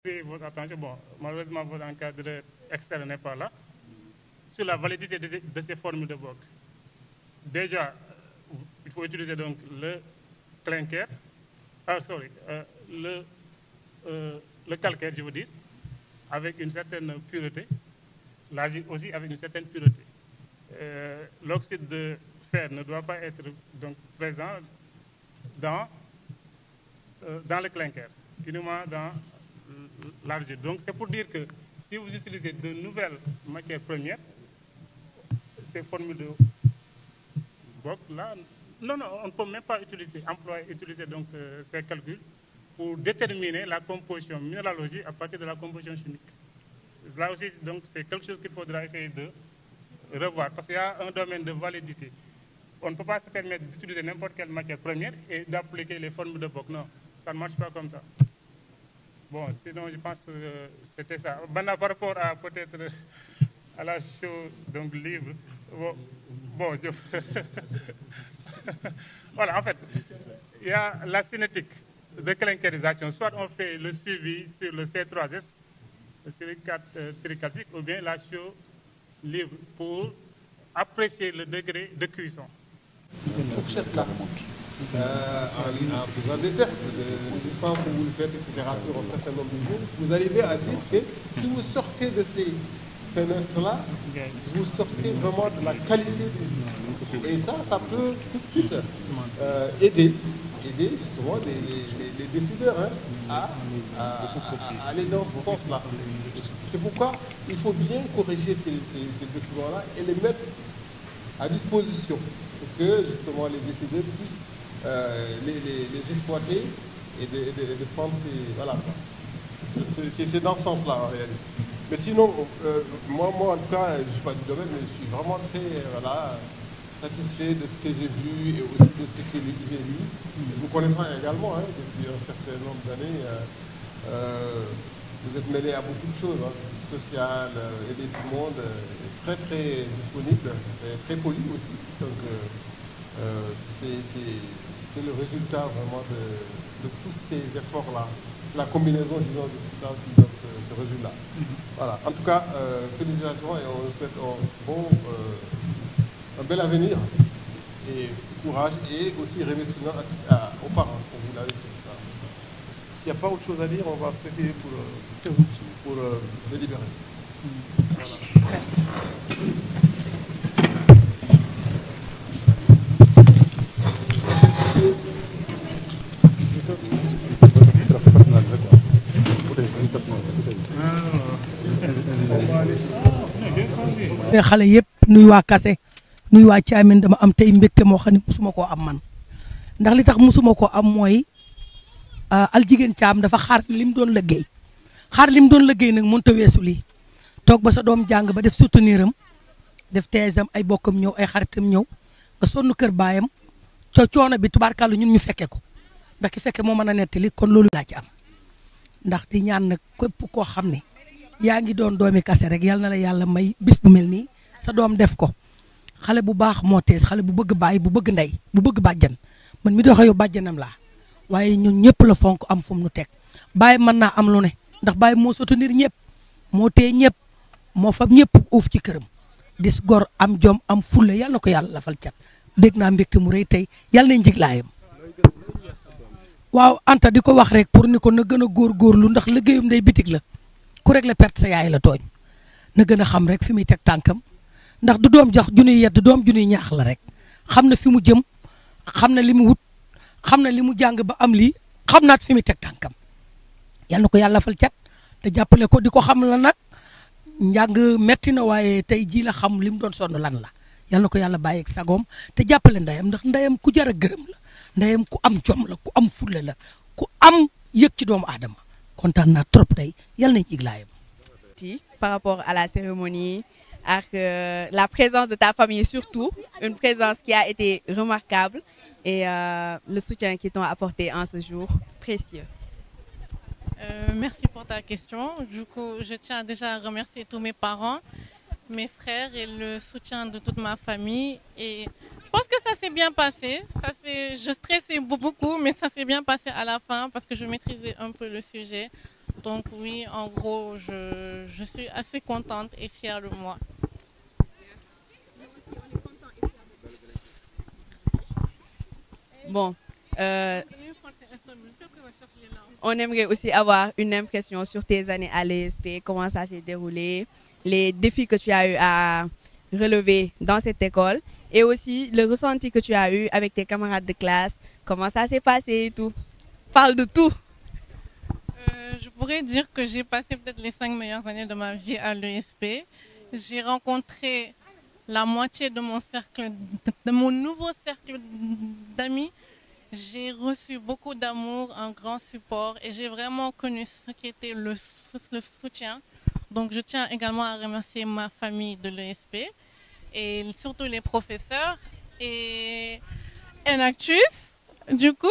Votre attention, bon, malheureusement, votre encadreur externe n'est pas là, sur la validité de ces formules de bloc. Déjà, il faut utiliser donc le clinker, le calcaire, je veux dire, avec une certaine pureté, l'argile aussi avec une certaine pureté. L'oxyde de fer ne doit pas être donc présent dans le clinker, uniquement dans l'argile. Donc c'est pour dire que si vous utilisez de nouvelles matières premières, ces formules de bloc là, non, on ne peut même pas utiliser donc ces calculs pour déterminer la composition minéralogique à partir de la composition chimique. Là aussi, donc c'est quelque chose qu'il faudra essayer de revoir, parce qu'il y a un domaine de validité. On ne peut pas se permettre d'utiliser n'importe quelle matière première et d'appliquer les formules de bloc. Non, ça ne marche pas comme ça. Bon, sinon, je pense que c'était ça. Maintenant, par rapport à peut-être à la chose donc libre, bon voilà, en fait, il y a la cinétique de clinkerisation. Soit on fait le suivi sur le C3S, le silicate tricalcique, ou bien la chaux libre pour apprécier le degré de cuisson. Fourchette-là. En faisant des tests de sang que vous le faites, etc., sur un certain nombre de jours, vous arrivez à dire que si vous sortez de ces fenêtres-là, vous sortez vraiment de la qualité du. Et ça peut tout de suite aider justement les décideurs à aller dans ce sens-là. C'est pourquoi il faut bien corriger ces documents-là et les mettre à disposition pour que justement les décideurs puissent les exploiter et de prendre ces. Voilà. C'est dans ce sens-là en réalité. Mais sinon, moi en tout cas, je ne suis pas du domaine, mais je suis vraiment très satisfait de ce que j'ai vu et aussi de ce que j'ai lu. Vous connaissant également depuis un certain nombre d'années, vous êtes mêlé à beaucoup de choses, sociales, aider tout le monde, très très disponible, et très poli aussi. Donc c'est le résultat vraiment de tous ces efforts-là, la combinaison disons, de tout ça qui donne ce résultat. Voilà. En tout cas, félicitations et on souhaite un bel avenir et courage et aussi remerciement aux parents, comme vous l'avez dit. S'il n'y a pas autre chose à dire, on va se retirer pour délibérer. Voilà. xale yëpp nuy waa Kassé nuy waa Thiamène dama am tey mbégte moo xam ne musuma koo am man ndax li tax musuma koo am mooy Aljigéen Thiam dafa xaar lim doon liggéey nag mënut a weesu lii toog ba sa doom jàng ba def soutenir am def teesam ay bokkam ñëw ay xaritam ñëw nga sonn kër baayam coono bi tubaarkàlla ñun ñu fekke ko ndax ki fekke moo mën a nettali kon loolu laa ci am ndax di ñaan nag képp koo xam ne yaa ngi doon doomi Kassé rek yal na la yàlla may bis bu mel nii sa doom def ko xale bu baax moo tees xale bu bëgg baay bu bëgg ndey bu bëgg bàjjan man mi doxee yow bàjjanam laa waaye ñun ñëpp la fonk am fu mu nu teg baay mën naa am lu ne ndax baay moo soutenir ñëpp moo tee ñëpp moo fab ñëpp uuf ci këram dis gor am jom am fulla yal na ko yàlla lafal cat dégg naa mbégte mu rëy tey yal nañ njiglaayam waaw Anta di ko wax rek pour ni ko na gën a góorgóorlu ndax liggéeyum day bitig la ku rek la perte sa yaay la tooñ na gën a xam rek fi muy teg tànkam ndax du doom jox junuy yedd doom junuy ñaax la rek xam na fi mu jëm xam na li mu wut xam na li mu jàng ba am lii xam naat fi muy teg tànkam yal na ko yàlla fal cat te jàppale ko di ko xam la nag njàng metti na waaye tey jii la xam li mu doon sonn lan la yal na ko yàlla bàyyeeg sagoom te jàppale ndeyam ndax ndeyam ku jar a gërëm la ndeyam ku am jom la ku am fulla la ku am yëg ci doomu aadama kontaan naa trop tey yal nañ jiglaayam par rapport à la cérémonie, à la présence de ta famille surtout, une présence qui a été remarquable et le soutien qu'ils t'ont apporté en ce jour précieux. Merci pour ta question. Du coup, je tiens déjà à remercier tous mes parents, mes frères et le soutien de toute ma famille. Et je pense que ça s'est bien passé. Je stressais beaucoup, mais ça s'est bien passé à la fin parce que je maîtrisais un peu le sujet. Donc oui, en gros, je suis assez contente et fière de moi. Bon, on aimerait aussi avoir une impression sur tes années à l'ESP, comment ça s'est déroulé, les défis que tu as eu à relever dans cette école et aussi le ressenti que tu as eu avec tes camarades de classe, comment ça s'est passé et tout. Parle de tout. Je pourrais dire que j'ai passé peut-être les 5 meilleures années de ma vie à l'ESP. J'ai rencontré la moitié de mon cercle, de mon nouveau cercle d'amis. J'ai reçu beaucoup d'amour, un grand support et j'ai vraiment connu ce qui était le soutien. Donc je tiens également à remercier ma famille de l'ESP et surtout les professeurs et Enactus, du coup,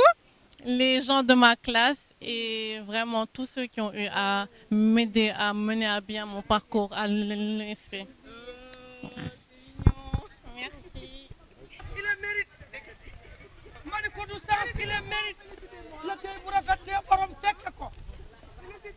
les gens de ma classe et vraiment tous ceux qui ont eu à m'aider à mener à bien mon parcours à l'ESP. Merci. Il le mérite. Maniko du sens, il le mérite. Le kay bu rafetee borom fekk ko.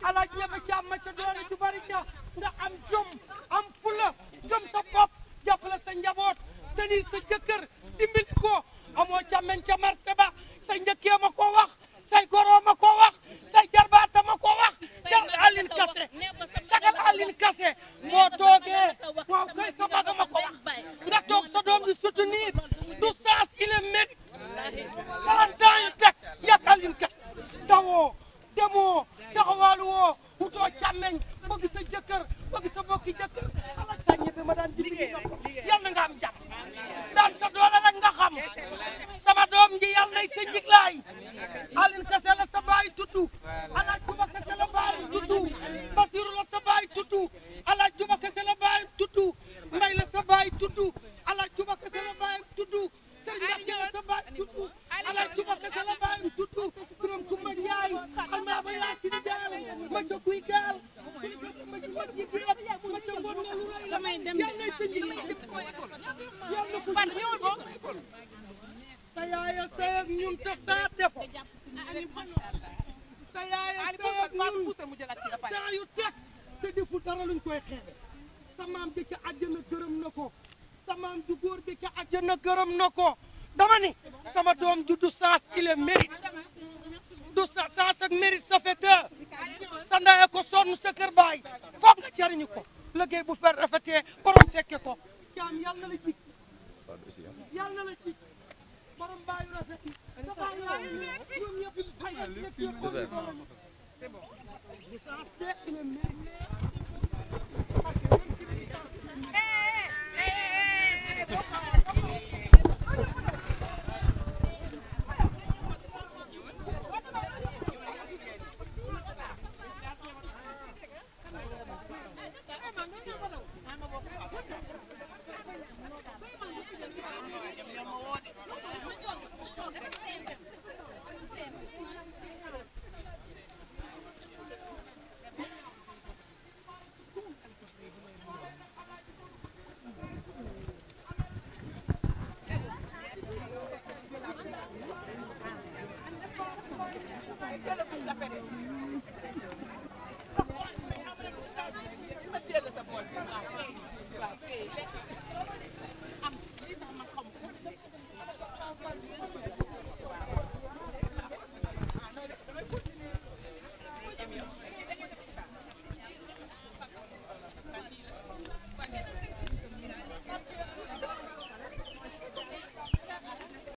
Alaaj ñebe ci am ma ca doole ju bari ja nga am jom am fula gëm sa bopp jàppale sa njaboot tenir sa jëkkër dimbali ko amoo ca men ca marché ba sa njëkkee ma ko wax say goroo ma ko wax say jarbaata ma ko wax jar Aline Kassé sagal Aline Kassé boo toogee waaw kay sa maga ma ko wax nga toog sa doom di soutenir du sens il est mérite 40 ans yu teg yàq Aline Kassé dawoo demoo taxawaalu woo wutoo càmmeñ bëgg sa jëkkër bëgg sa bokki jëkkër alak sa ñebe ma daan dimbali yal na nga am jàmm daan sa doole rek nga xam sama doom ji yal nay sa njiglaay Aline Kassé la sa baay tuddu alaaj Juba Kassé la baay tuddu Basiru la sa baay tuddu alaaj Juba Kassé la baay tuddu Mbay la sa baay tuddu alaaj Juba Kassé la baay tuddu Sëriñ Mbacke la sa baay tuddu alaaj Juba Kassé la baay tuddu Biram Kumba Njaay almaa ba yaa si jaal ma ca kuy gaal ma ci mag ji biir ma ca ngoon nga lu rëy la yal nay sa njiglaay yal na ko sa yaaya sëy ak ñun te saa defo sa yaaya sëy ak ñun temps yu teg te deful dara luñ koy xeebe sa maam ja ca àjjana gërëm na ko sa maam ju góor ja ca àjjana gërëm na ko dama ni sama doom ju du saas il est mérite du saas ak mérite ça fait deux sa ndaya ko sonn sa kër baay foog nga jariñu ko liggéey bu fer rafetee borom fekke ko caam yal na la jik yal na la jik borom baayu rafet sa baay ñoom ñëpp ay c'est bon du saas de il est mérite